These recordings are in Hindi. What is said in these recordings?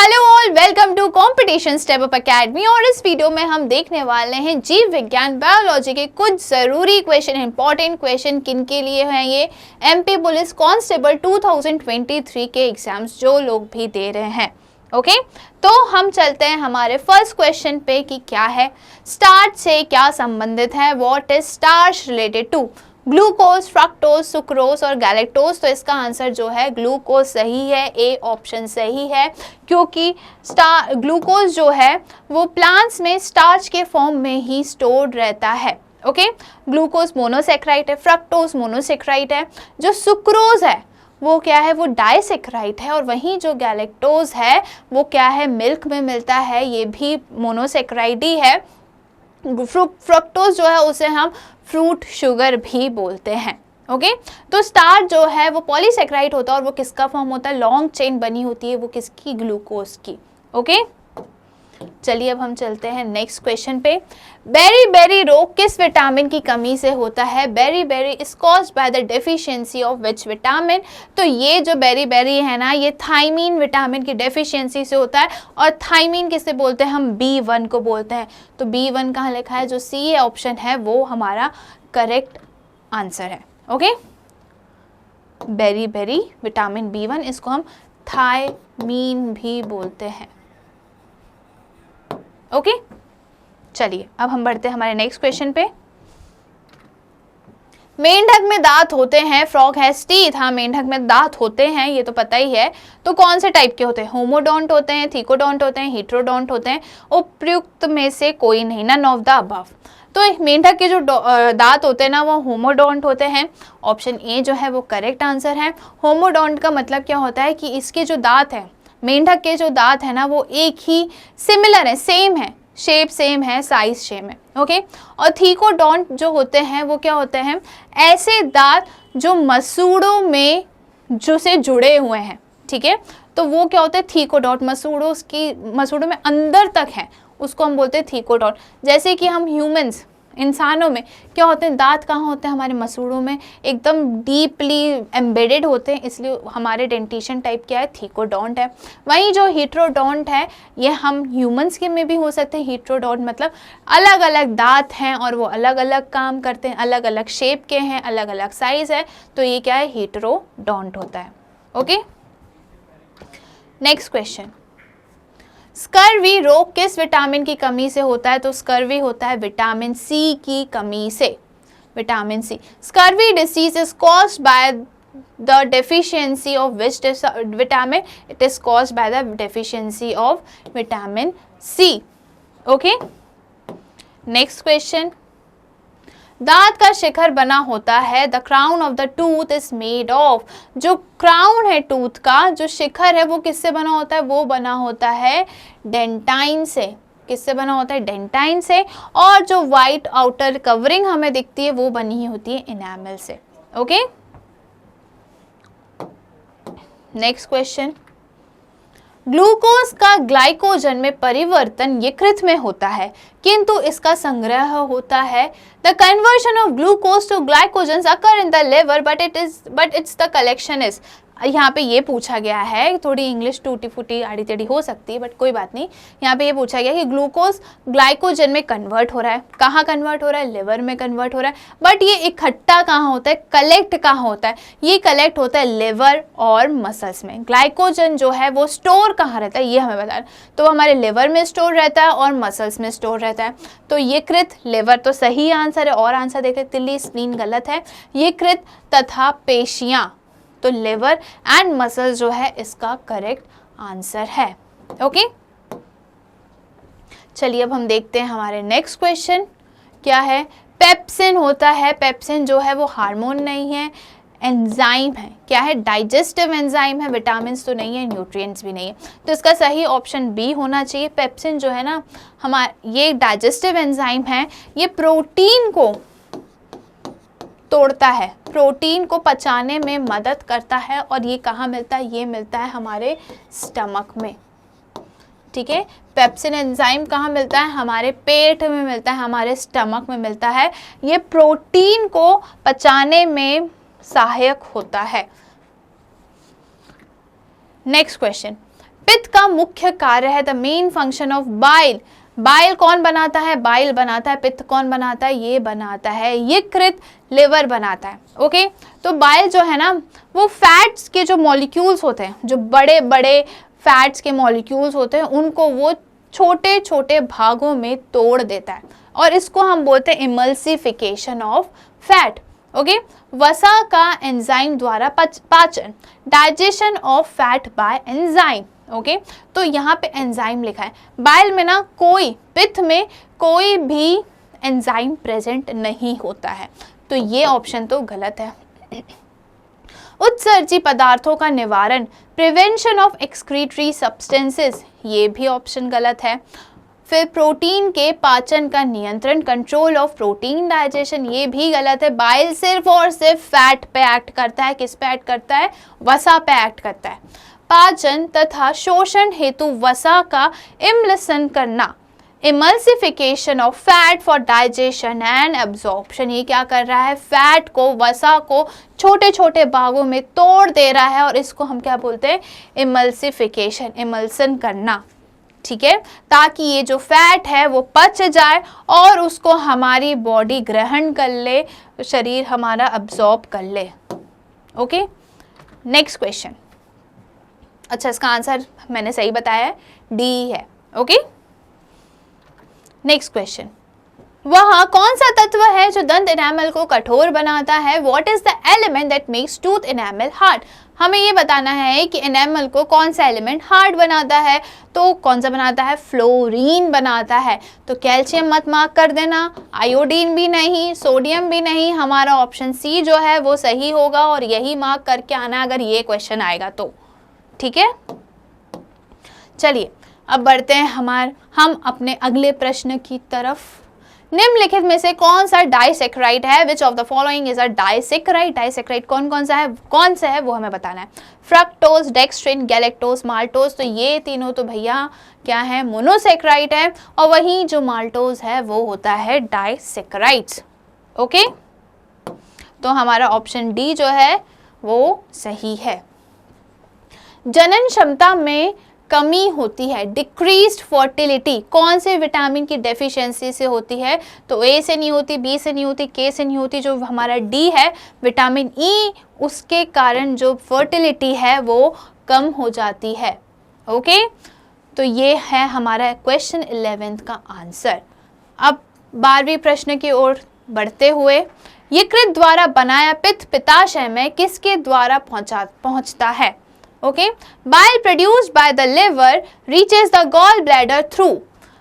Hello all, welcome to Competition Step Up Academy. और इस वीडियो में हम देखने वाले हैं जीव विज्ञान बायोलॉजी के कुछ ज़रूरी क्वेश्चन, इंपॉर्टेंट क्वेश्चन। किन के लिए हैं ये? एमपी पुलिस कांस्टेबल 2023 के एग्जाम्स जो लोग भी दे रहे हैं। ओके, तो हम चलते हैं हमारे फर्स्ट क्वेश्चन पे कि क्या है, स्टार्च से क्या संबंधित है। What is starch related to? Glucose, fructose, sucrose और गैलेक्टोज। तो इसका आंसर जो है ग्लूकोज सही है, ए ऑप्शन सही है, क्योंकि ग्लूकोज जो है वो प्लांट्स में स्टार्च के फॉर्म में ही स्टोर्ड रहता है। ओके, ग्लूकोज मोनोसेक्राइड है, फ्रक्टोज मोनोसेक्राइड है, जो सुक्रोज है वो क्या है, वो डाइसेक्राइड है, और वहीं जो गैलेक्टोज है वो क्या है, मिल्क में मिलता है, ये भी मोनोसेक्राइड ही है। फ्रक्टोज जो है उसे हम फ्रूट शुगर भी बोलते हैं। ओके, तो स्टार्च जो है वो पॉलीसेक्राइड होता है, और वो किसका फॉर्म होता है, लॉन्ग चेन बनी होती है वो किसकी, ग्लूकोज की। ओके, चलिए अब हम चलते हैं नेक्स्ट क्वेश्चन पे। बेरी बेरी रोग किस विटामिन की कमी से होता है? Beriberi is caused by the deficiency of which vitamin? तो ये जो बेरी बेरी है ना, ये थायमीन विटामिन की डेफिशिएंसी से होता है। और थायमीन किसे बोलते हैं हम? B1 को बोलते हैं। तो B1 कहाँ लिखा है? जो सी ऑप्शन है वो हमारा करेक्ट आंसर है। Okay, beriberi vitamin B1, इसको हम थायमीन भी बोलते हैं। ओके, चलिए अब हम बढ़ते हैं हमारे नेक्स्ट क्वेश्चन पे। मेंढक में दांत होते हैं, फ्रॉग हैज टीथ। हाँ, मेंढक में दांत होते हैं, ये तो पता ही है। तो कौन से टाइप के होते हैं? होमोडोंट होते हैं, थीकोडोंट होते हैं, हेट्रोडोंट होते हैं। उपयुक्त में से कोई नहीं, नन ऑफ द अबव। तो मेंढक के जो दांत होते हैं ना वो होमोडोंट होते हैं। ऑप्शन ए जो है वो करेक्ट आंसर है। होमोडोंट का मतलब क्या होता है कि इसके जो दांत है, मेंढक के जो दांत है ना वो एक ही सिमिलर है, सेम है, शेप सेम है, साइज सेम है। ओके, और थीकोडोंट जो होते हैं वो क्या होते हैं, ऐसे दांत जो मसूड़ों में जो से जुड़े हुए हैं। ठीक है, तो वो क्या होते हैं, थीकोडोंट, मसूड़ों में अंदर तक है, उसको हम बोलते हैं थीकोडोंट। जैसे कि हम ह्यूमंस, इंसानों में क्या होते हैं, दांत कहाँ होते हैं, हमारे मसूड़ों में एकदम डीपली एम्बेडेड होते हैं, इसलिए हमारे डेंटिशन टाइप क्या है, थीकोडोंट है। वहीं जो हेट्रोडोंट है ये हम ह्यूमंस के में भी हो सकते हैं। हेट्रोडोंट मतलब अलग अलग दांत हैं और वो अलग अलग काम करते हैं, अलग अलग शेप के हैं, अलग अलग साइज है, तो ये क्या है, हेट्रोडोंट होता है। Okay, next question. स्कर्वी रोग किस विटामिन की कमी से होता है? तो स्कर्वी होता है विटामिन सी की कमी से, vitamin C. Scurvy disease is caused by the deficiency of which vitamin? It is caused by the deficiency of vitamin C. Okay, next question. दांत का शिखर बना होता है, the crown of the tooth is made of. जो क्राउन है टूथ का, जो शिखर है वो किससे बना होता है? वो बना होता है डेंटाइन से। किससे बना होता है? डेंटाइन से। और जो व्हाइट आउटर कवरिंग हमें दिखती है वो बनी होती है इनेमल से। Okay, next question. ग्लूकोज का ग्लाइकोजन में परिवर्तन यकृत में होता है, किंतु इसका संग्रह होता है। The conversion of glucose to glycogen occur in the liver but it's the collection is. यहाँ पे ये पूछा गया है, थोड़ी इंग्लिश टूटी फूटी आड़ी टेढ़ी हो सकती है बट कोई बात नहीं। यहाँ पे ये पूछा गया कि ग्लूकोज ग्लाइकोजन में कन्वर्ट हो रहा है, कहाँ कन्वर्ट हो रहा है? लिवर में कन्वर्ट हो रहा है। बट ये इकट्ठा कहाँ होता है, कलेक्ट कहाँ होता है? ये कलेक्ट होता है लिवर और मसल्स में। ग्लाइकोजन जो है वो स्टोर कहाँ रहता है ये हमें बता रहा है, तो हमारे लिवर में स्टोर रहता है और मसल्स में स्टोर रहता है। तो यकृत, लिवर तो सही आंसर है, और आंसर देखें, तिल्ली स्प्लीन गलत है। यकृत तथा पेशियां, तो लिवर एंड मसल्स जो है इसका करेक्ट आंसर है। ओके, चलिए अब हम देखते हैं हमारे नेक्स्ट क्वेश्चन क्या है। पेप्सिन होता है, पेप्सिन जो है वो हार्मोन नहीं है, एंजाइम है। क्या है? डाइजेस्टिव एंजाइम है, विटामिन्स तो नहीं है, न्यूट्रिएंट्स भी नहीं है, तो इसका सही ऑप्शन बी होना चाहिए। पेप्सिन जो है ना ये डाइजेस्टिव एंजाइम है, ये प्रोटीन को तोड़ता है, प्रोटीन को पचाने में मदद करता है। और ये कहाँ मिलता है? ये मिलता है हमारे स्टमक में। ठीक है, पेप्सिन एंजाइम कहाँ मिलता है? हमारे पेट में मिलता है, हमारे स्टमक में मिलता है। ये प्रोटीन को पचाने में सहायक होता है। Next question. पित्त का मुख्य कार्य है, the main function of bile. Bile कौन बनाता है? बाइल बनाता है। पित्त कौन बनाता है? ये बनाता है यकृत, लिवर बनाता है। ओके, तो बाइल जो है ना वो फैट्स के जो मॉलिक्यूल्स होते हैं, जो बड़े बड़े फैट्स के मॉलिक्यूल्स होते हैं, उनको वो छोटे छोटे भागों में तोड़ देता है और इसको हम बोलते हैं इमल्सिफिकेशन ऑफ फैट। ओके, वसा का एंजाइम द्वारा पाचन, digestion of fat bye enzyme. Okay, तो यहाँ पे एंजाइम लिखा है। बाइल में ना कोई, पित्त में कोई भी एंजाइम प्रेजेंट नहीं होता है, तो ये ऑप्शन तो गलत है। उत्सर्जी पदार्थों का निवारण, प्रिवेंशन ऑफ एक्सक्रीटरी सब्सटेंसेस, ये भी ऑप्शन गलत है। फिर प्रोटीन के पाचन का नियंत्रण, कंट्रोल ऑफ प्रोटीन डाइजेशन, ये भी गलत है। बाइल सिर्फ और सिर्फ फैट पे एक्ट करता है। किस पे एक्ट करता है? वसा पे एक्ट करता है। पाचन तथा शोषण हेतु वसा का इम्लसन करना, emulsification of fat for digestion and absorption, ये क्या कर रहा है? फैट को, वसा को छोटे छोटे भागों में तोड़ दे रहा है और इसको हम क्या बोलते हैं? इमल्सिफिकेशन, इमल्सन करना। ठीक है, ताकि ये जो फैट है वो पच जाए और उसको हमारी बॉडी ग्रहण कर ले, शरीर हमारा अब्जॉर्ब कर ले। Okay, next question. अच्छा, इसका आंसर मैंने सही बताया है, डी है। Okay, next question. वह कौन सा तत्व है जो दंत एनामल को कठोर बनाता है? What is the element that makes tooth enamel hard? हमें ये बताना है कि एनामल को कौन सा एलिमेंट हार्ड बनाता है, तो कौन सा बनाता है? फ्लोरीन बनाता है। तो कैल्शियम मत मार्क कर देना, आयोडीन भी नहीं, सोडियम भी नहीं, हमारा ऑप्शन सी जो है वो सही होगा और यही मार्क करके आना अगर ये क्वेश्चन आएगा तो। ठीक है, चलिए अब बढ़ते हैं हम अपने अगले प्रश्न की तरफ। निम्नलिखित में से कौन सा डाइसेक्राइड है? Which of the following is a disaccharide? Disaccharide कौन सा है वो हमें बताना है। फ्रक्टोज, डेक्स्ट्रिन, गैलेक्टोज, माल्टोज, तो ये तीनों तो भैया क्या है? मोनोसेक्राइड है और वहीं जो माल्टोज है वो होता है डाइसेक्राइड्स। ओके, तो हमारा ऑप्शन डी जो है वो सही है। जनन क्षमता में कमी होती है, डिक्रीज्ड फर्टिलिटी, कौन से विटामिन की डेफिशिएंसी से होती है? तो ए से नहीं होती, बी से नहीं होती, के से नहीं होती, जो हमारा डी है विटामिन ई, उसके कारण जो फर्टिलिटी है वो कम हो जाती है। ओके, तो ये है हमारा क्वेश्चन 11th का आंसर। अब 12वीं प्रश्न की ओर बढ़ते हुए, यकृत द्वारा बनाया पित्त पित्ताशय में किसके द्वारा पहुंचता है? Okay, bile produced by the liver reaches the gallbladder through,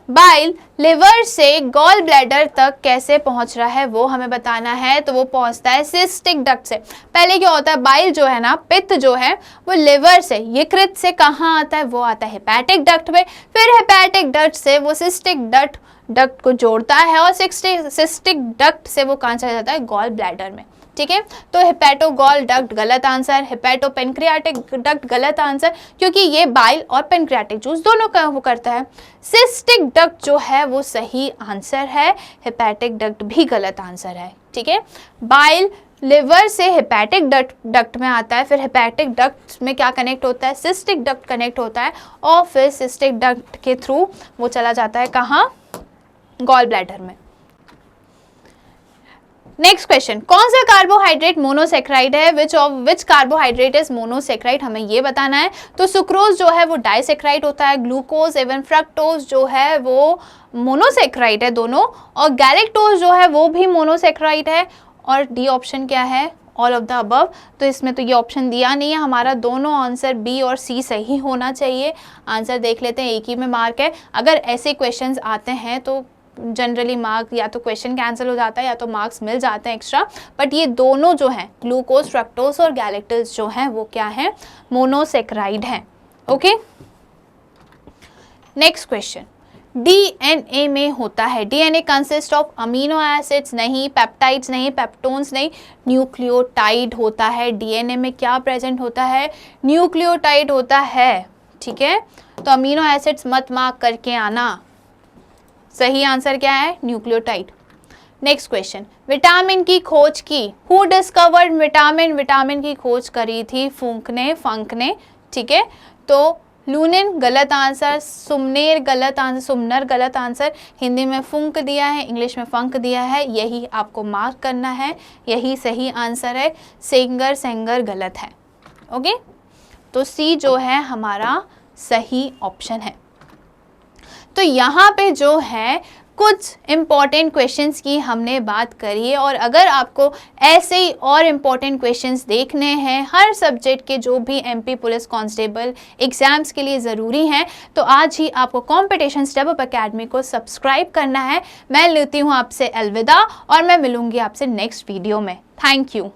bile liver से गॉल ब्लैडर तक कैसे पहुंच रहा है वो हमें बताना है। तो वो पहुंचता है सिस्टिक डक्ट से। पहले क्या होता है? बाइल जो है ना, पित्त जो है वो लिवर से, यकृत से कहाँ आता है? वो आता है हेपेटिक डक्ट में। फिर हेपेटिक डक्ट से वो सिस्टिक डक्ट को जोड़ता है और सिस्टिक डक्ट से वो कहाँ चला जाता है? गॉल ब्लैडर में। ठीक है, तो हेपेटो गॉल डक्ट गलत आंसर, हेपेटो पेनक्रियाटिक डक्ट गलत आंसर, क्योंकि ये बाइल और पेनक्रियाटिक जूस दोनों का वो करता है। सिस्टिक डक्ट जो है वो सही आंसर है, हेपेटिक डक्ट भी गलत आंसर है। ठीक है, बाइल लिवर से हेपेटिक डक्ट में आता है, फिर हेपेटिक डक्ट में क्या कनेक्ट होता है? सिस्टिक डक्ट कनेक्ट होता है और फिर सिस्टिक डक्ट के थ्रू वो चला जाता है कहाँ? गॉल ब्लैडर में। नेक्स्ट क्वेश्चन, कौन सा कार्बोहाइड्रेट मोनोसेक्राइड है? विच कार्बोहाइड्रेट इज मोनोसेक्राइड, हमें ये बताना है। तो सुक्रोज जो है वो डाइसेक्राइड होता है, ग्लूकोज एवं फ्रक्टोज जो है वो मोनोसेक्राइड है दोनों, और गैलेक्टोज जो है वो भी मोनोसेक्राइड है। और डी ऑप्शन क्या है? All of the above. तो इसमें तो ये ऑप्शन दिया नहीं है हमारा, दोनों आंसर बी और सी सही होना चाहिए। आंसर देख लेते हैं, एक ही में मार्क है। अगर ऐसे क्वेश्चंस आते हैं तो जनरली मार्क या तो क्वेश्चन कैंसिल हो जाता है या तो मार्क्स मिल जाते हैं एक्स्ट्रा, बट ये दोनों जो हैं ग्लूकोज, फ्रक्टोज और गैलेक्टोज जो हैं वो क्या है? मोनोसेक्राइड हैं। ओके, नेक्स्ट क्वेश्चन, डीएनए में होता है, DNA consist of amino acids नहीं, पेप्टाइड्स नहीं, पेप्टोन्स नहीं, न्यूक्लियोटाइड होता है। डीएनए में क्या प्रेजेंट होता है? न्यूक्लियोटाइड होता है। ठीक है, तो अमीनो एसिड्स मत मार्क करके आना, सही आंसर क्या है? न्यूक्लियोटाइड। नेक्स्ट क्वेश्चन, विटामिन की खोज की, हु डिस्कवर्ड विटामिन? विटामिन की खोज करी थी फंक ने। ठीक है, तो लूनिन गलत आंसर, सुमनेर गलत आंसर, सुमनर गलत आंसर, हिंदी में फुंक दिया है, इंग्लिश में फंक दिया है, यही आपको मार्क करना है, यही सही आंसर है। सेंगर सेंगर गलत है। ओके, तो सी जो है हमारा सही ऑप्शन है। तो यहाँ पे जो है कुछ इम्पॉर्टेंट क्वेश्चंस की हमने बात करी है, और अगर आपको ऐसे ही और इम्पॉर्टेंट क्वेश्चंस देखने हैं हर सब्जेक्ट के जो भी एमपी पुलिस कांस्टेबल एग्जाम्स के लिए ज़रूरी हैं, तो आज ही आपको कंपटीशन स्टेप अप एकेडमी को सब्सक्राइब करना है। मैं लेती हूँ आपसे अलविदा और मैं मिलूंगी आपसे नेक्स्ट वीडियो में। Thank you.